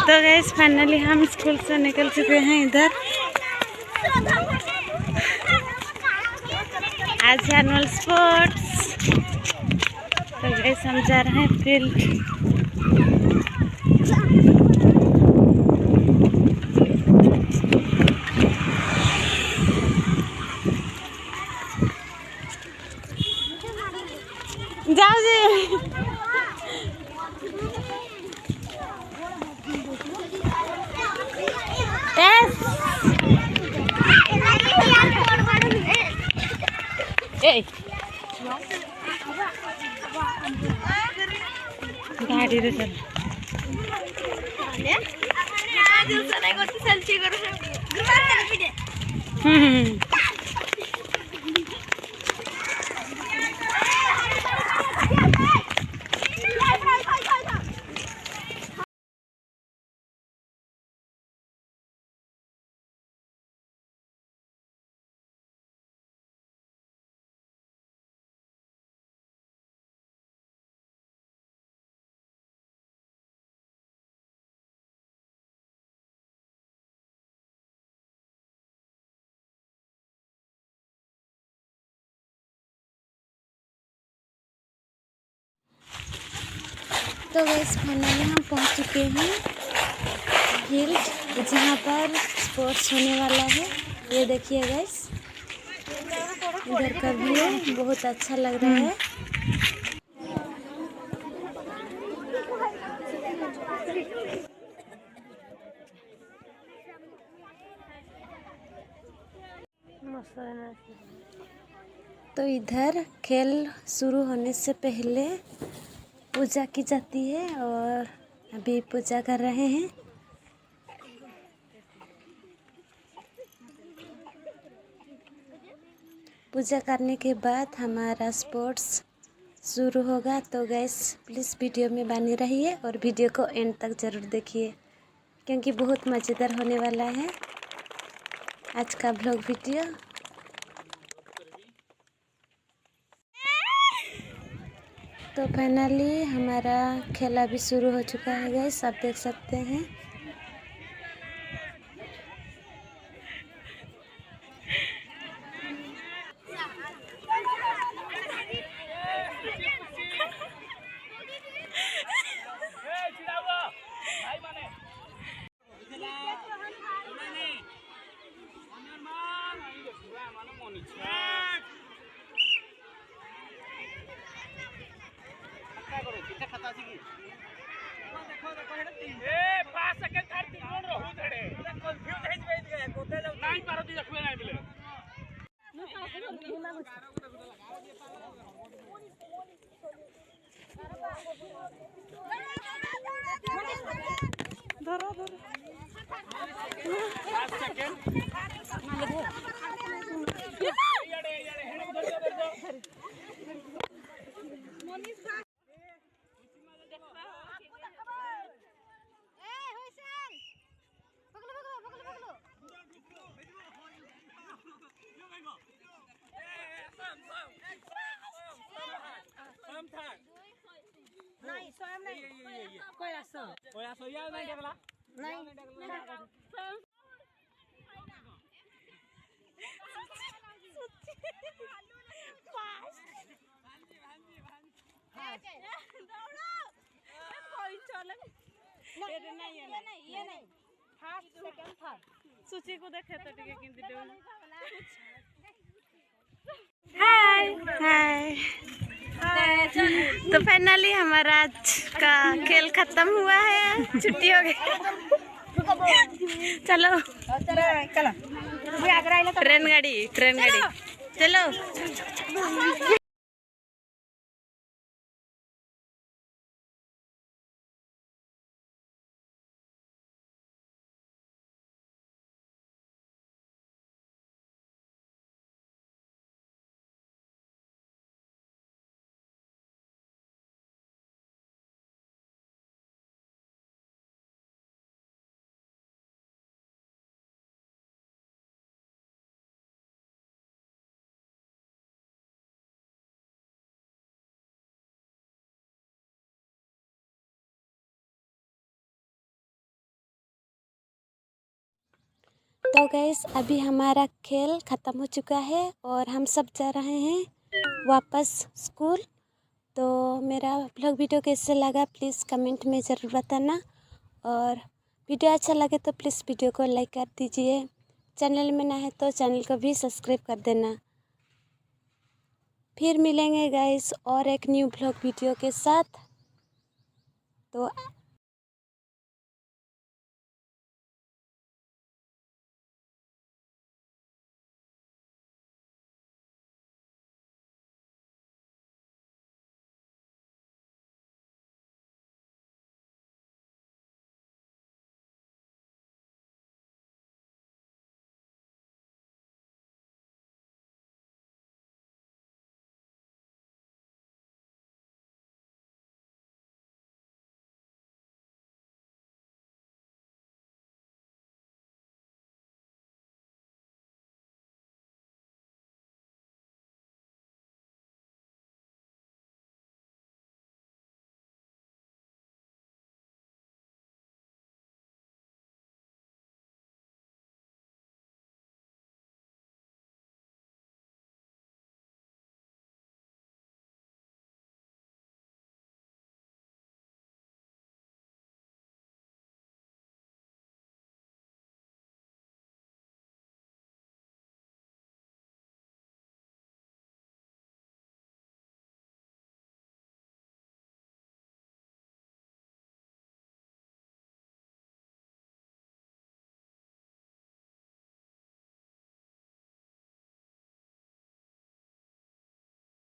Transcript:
तो gas finally हम school से निकल चुके हैं। इधर आज एनुअल स्पोर्ट्स। तो गैस हम जा रहे हैं फील्ड। जाओ जी। गाड़ी रे चल। तो गैस फाइनली हम पहुंच चुके हैं फील्ड, जहां पर स्पोर्ट्स होने वाला है। ये देखिए गैस, इधर का व्यू बहुत अच्छा लग रहा है। तो इधर खेल शुरू होने से पहले पूजा की जाती है और अभी पूजा कर रहे हैं। पूजा करने के बाद हमारा स्पोर्ट्स शुरू होगा। तो गैस प्लीज़ वीडियो में बने रहिए और वीडियो को एंड तक ज़रूर देखिए, क्योंकि बहुत मज़ेदार होने वाला है आज का ब्लॉग वीडियो। तो फाइनली हमारा खेला भी शुरू हो चुका है गैस, आप देख सकते हैं। सूची को देखे तो हाय हाय। तो फाइनली हमारा आज का खेल खत्म हुआ है, छुट्टी हो गई। चलो ट्रेन गाड़ी चलो। तो गैस अभी हमारा खेल ख़त्म हो चुका है और हम सब जा रहे हैं वापस स्कूल। तो मेरा ब्लॉग वीडियो कैसे लगा प्लीज़ कमेंट में ज़रूर बताना, और वीडियो अच्छा लगे तो प्लीज़ वीडियो को लाइक कर दीजिए। चैनल में नया है तो चैनल को भी सब्सक्राइब कर देना। फिर मिलेंगे गाइस और एक न्यू ब्लॉग वीडियो के साथ। तो